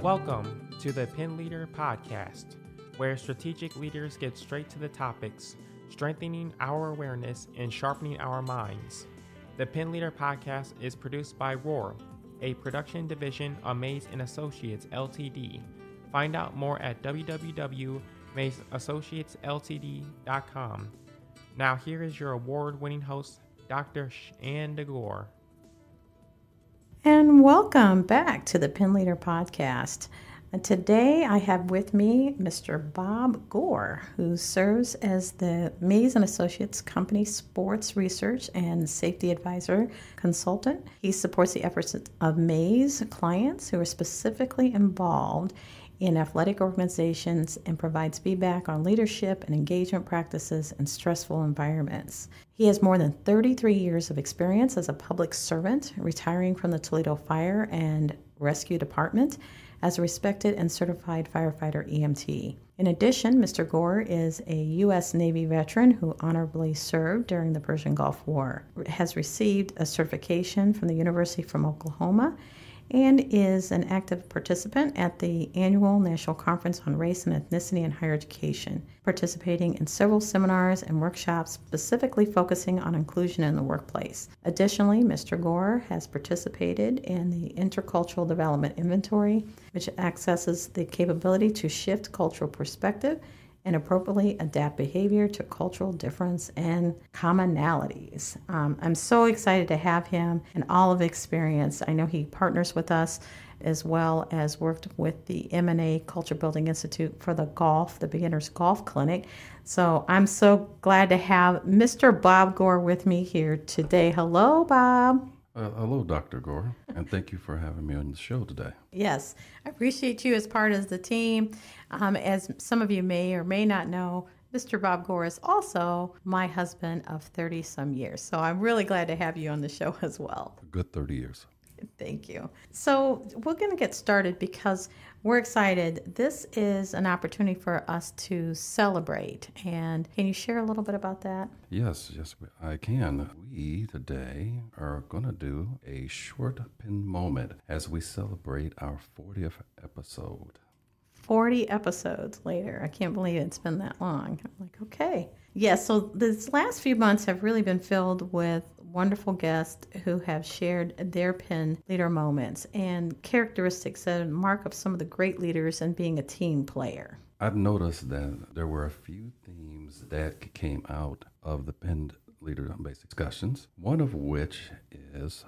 Welcome to the PinLeader Podcast, where strategic leaders get straight to the topics, strengthening our awareness and sharpening our minds. The PinLeader Podcast is produced by Roar, a production division of Mays & Associates Ltd. Find out more at www.maysassociatesltd.com. Now here is your award-winning host, Dr. Shanda Gore. And welcome back to the PinLeader Podcast. And today I have with me Mr. Bob Gore, who serves as the Mays & Associates Company Sports Research and Safety Advisor Consultant. He supports the efforts of Mays clients who are specifically involved in athletic organizations and provides feedback on leadership and engagement practices in stressful environments. He has more than 33 years of experience as a public servant, retiring from the Toledo Fire and Rescue Department as a respected and certified firefighter EMT. In addition, Mr. Gore is a U.S. Navy veteran who honorably served during the Persian Gulf War, has received a certification from the University from Oklahoma, and is an active participant at the annual National Conference on Race and Ethnicity in Higher Education, participating in several seminars and workshops specifically focusing on inclusion in the workplace. Additionally, Mr. Gore has participated in the Intercultural Development Inventory, which accesses the capability to shift cultural perspective and appropriately adapt behavior to cultural difference and commonalities. I'm so excited to have him and all of the experience. I know he partners with us as well as worked with the M&A Culture Building Institute for the Beginner's Golf Clinic. So I'm so glad to have Mr. Bob Gore with me here today. Hello, Bob. Hello, Dr. Gore, and thank you for having me on the show today. Yes, I appreciate you as part of the team. As some of you may or may not know, Mr. Bob Gore is also my husband of 30-some years. So I'm really glad to have you on the show as well. A good 30 years. Thank you. So we're going to get started because we're excited. This is an opportunity for us to celebrate. And can you share a little bit about that? Yes, I can. We today are going to do a short pin moment as we celebrate our 40th episode. 40 episodes later. I can't believe it's been that long. I'm like, okay. Yes, so these last few months have really been filled with wonderful guests who have shared their pin leader moments and characteristics that are mark of some of the great leaders and being a team player. I've noticed that there were a few themes that came out of the pin leader basic discussions, one of which is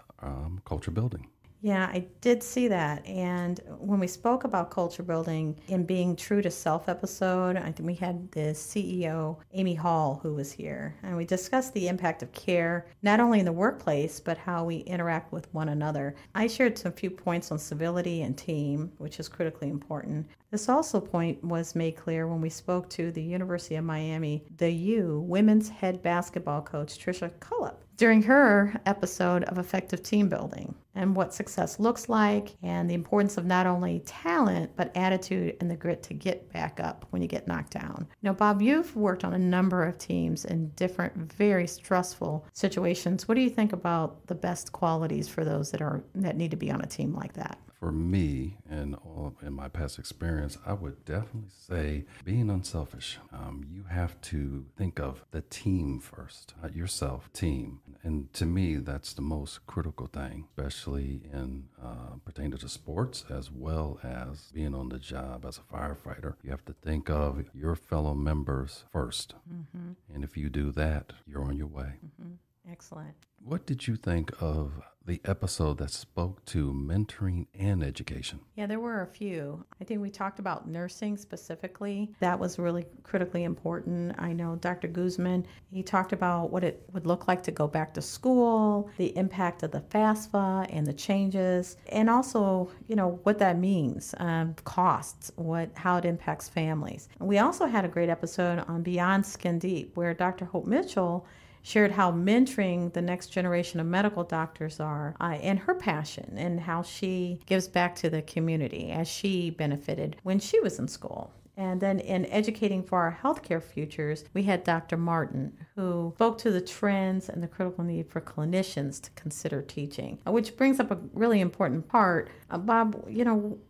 culture building. Yeah, I did see that. And when we spoke about culture building and being true to self episode, I think we had the CEO, Amy Hall, who was here. And we discussed the impact of care, not only in the workplace, but how we interact with one another. I shared some few points on civility and team, which is critically important. This also point was made clear when we spoke to the University of Miami, the U women's head basketball coach, Trisha Cullop, during her episode of effective team building and what success looks like and the importance of not only talent, but attitude and the grit to get back up when you get knocked down. Now, Bob, you've worked on a number of teams in different, very stressful situations. What do you think about the best qualities for those that need to be on a team like that? For me, and in my past experience, I would definitely say being unselfish. You have to think of the team first, not yourself, team. And to me, that's the most critical thing, especially in pertaining to sports as well as being on the job as a firefighter. You have to think of your fellow members first. Mm-hmm. And if you do that, you're on your way. Mm-hmm. Excellent. What did you think of the episode that spoke to mentoring and education? Yeah, there were a few. I think we talked about nursing specifically. That was really critically important. I know Dr. Guzman, he talked about what it would look like to go back to school, the impact of the FAFSA and the changes, and also, what that means, costs, how it impacts families. We also had a great episode on Beyond Skin Deep, where Dr. Hope Mitchell shared how mentoring the next generation of medical doctors are and her passion and how she gives back to the community as she benefited when she was in school. And then in Educating for Our Healthcare Futures, we had Dr. Martin, who spoke to the trends and the critical need for clinicians to consider teaching, which brings up a really important part. Bob,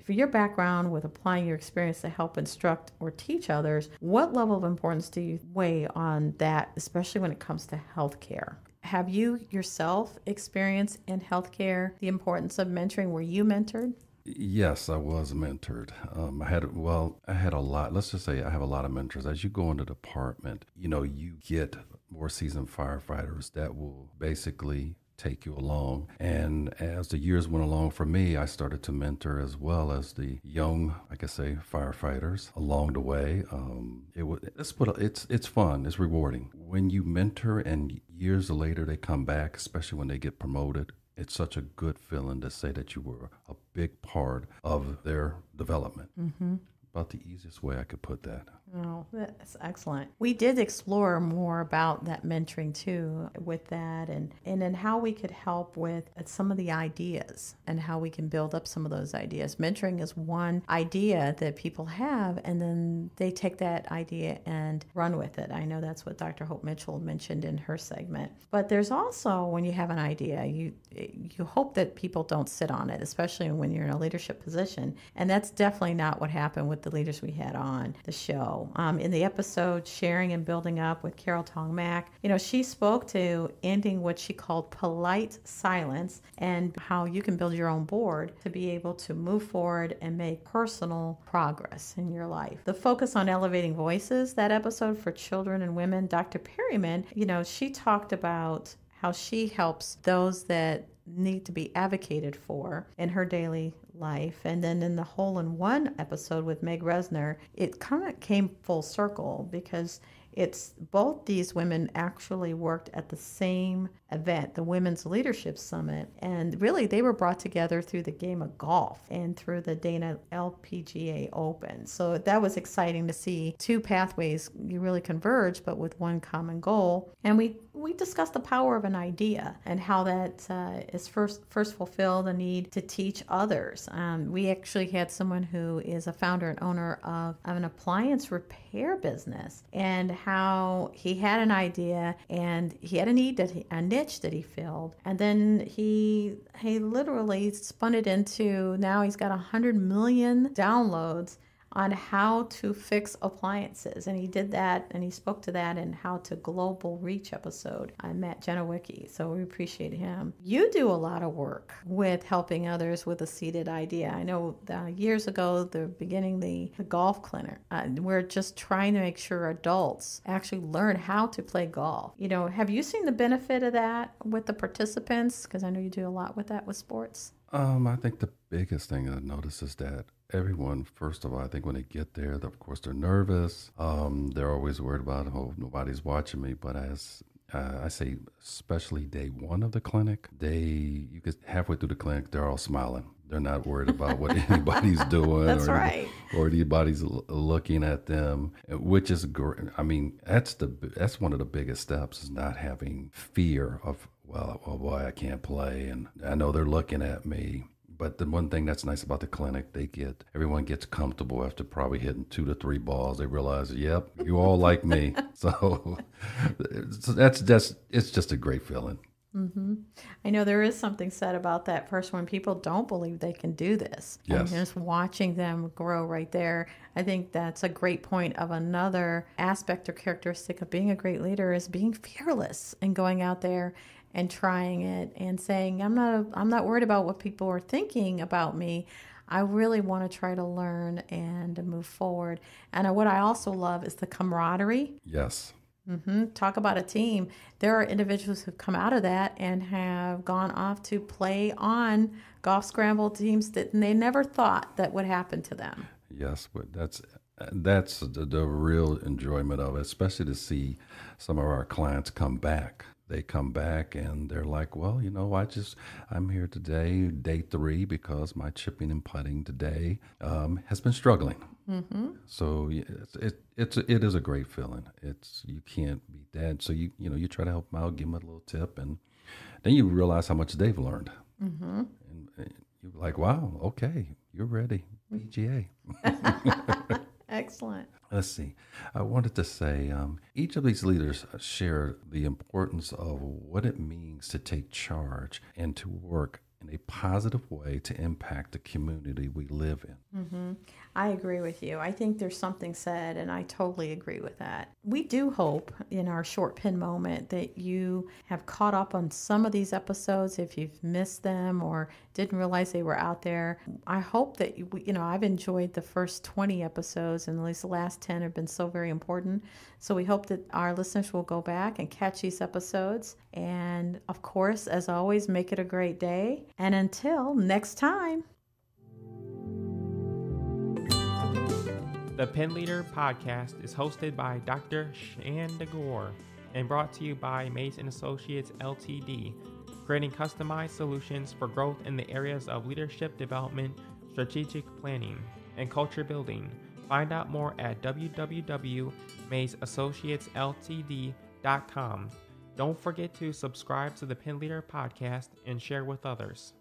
for your background with applying your experience to help instruct or teach others, what level of importance do you weigh on that, especially when it comes to healthcare? Have you yourself experienced in healthcare the importance of mentoring? Were you mentored? Yes, I was mentored. I had a lot. Let's just say I have a lot of mentors. As you go into the department, you get more seasoned firefighters that will basically take you along. And as the years went along for me, I started to mentor as well as the young, like I say, firefighters along the way. It's fun. It's rewarding. When you mentor and years later they come back, especially when they get promoted, it's such a good feeling to say that you were a big part of their development. Mm-hmm. About the easiest way I could put that. Oh, that's excellent. We did explore more about that mentoring too with that and then how we could help with some of the ideas and how we can build up some of those ideas. Mentoring is one idea that people have and then they take that idea and run with it. I know that's what Dr. Hope Mitchell mentioned in her segment. But there's also when you have an idea, you hope that people don't sit on it, especially when you're in a leadership position. And that's definitely not what happened with the leaders we had on the show. In the episode Sharing and Building Up with Carol Tong Mack, she spoke to ending what she called polite silence and how you can build your own board to be able to move forward and make personal progress in your life. The focus on elevating voices, that episode for children and women, Dr. Perryman, she talked about how she helps those that need to be advocated for in her daily life. And then in the Hole in One episode with Meg Resner, it kind of came full circle because it's both these women actually worked at the same event, the Women's Leadership Summit. And really, they were brought together through the game of golf and through the Dana LPGA Open. So that was exciting to see two pathways really converge, but with one common goal. And we discussed the power of an idea and how that is first fulfill the need to teach others. We actually had someone who is a founder and owner of an appliance repair business and how he had an idea and he had a need a niche that he filled, and then he literally spun it into, now he's got 100 million downloads on how to fix appliances. And he did that, and he spoke to that in How to Global Reach episode on Matt Jenowicki. So we appreciate him. You do a lot of work with helping others with a seated idea. I know years ago, they're beginning the golf clinic. We're just trying to make sure adults actually learn how to play golf. Have you seen the benefit of that with the participants? Because I know you do a lot with that with sports. I think the biggest thing I notice is that everyone, first of all, I think when they get there, of course, they're nervous. They're always worried about, nobody's watching me. But as I say, especially day one of the clinic, you get halfway through the clinic, they're all smiling. They're not worried about what anybody's doing. That's right. Or anybody's looking at them, which is great. I mean, that's one of the biggest steps, is not having fear of, well, oh boy, I can't play, and I know they're looking at me. But the one thing that's nice about the clinic, everyone gets comfortable after probably hitting 2 to 3 balls. They realize, yep, you all like me. So it's just a great feeling. Mm-hmm. I know there is something said about that first one. People don't believe they can do this. Yes. And just watching them grow right there, I think that's a great point of another aspect or characteristic of being a great leader is being fearless and going out there and trying it and saying, I'm not worried about what people are thinking about me. I really want to try to learn and move forward. And what I also love is the camaraderie. Yes. Mm-hmm. Talk about a team. There are individuals who've come out of that and have gone off to play on golf scramble teams that they never thought that would happen to them. Yes, but that's the real enjoyment of it, especially to see some of our clients come back. They come back and they're like, well, I'm here today, day 3, because my chipping and putting today has been struggling. Mm-hmm. So it is a great feeling. You can't beat that. So you try to help them out, give them a little tip, and then you realize how much they've learned. Mm-hmm. And you're like, wow, okay, you're ready, PGA. Excellent. Let's see. I wanted to say each of these leaders share the importance of what it means to take charge and to work in a positive way to impact the community we live in. Mm-hmm. I agree with you. I think there's something said, and I totally agree with that. We do hope in our short pin moment that you have caught up on some of these episodes if you've missed them or didn't realize they were out there. I hope that, I've enjoyed the first 20 episodes, and at least the last 10 have been so very important. So we hope that our listeners will go back and catch these episodes. And of course, as always, make it a great day. And until next time. The PinLeader Podcast is hosted by Dr. Shanda Gore and brought to you by Mays & Associates LTD, creating customized solutions for growth in the areas of leadership development, strategic planning, and culture building. Find out more at www.maysassociatesltd.com. Don't forget to subscribe to the PinLeader Podcast and share with others.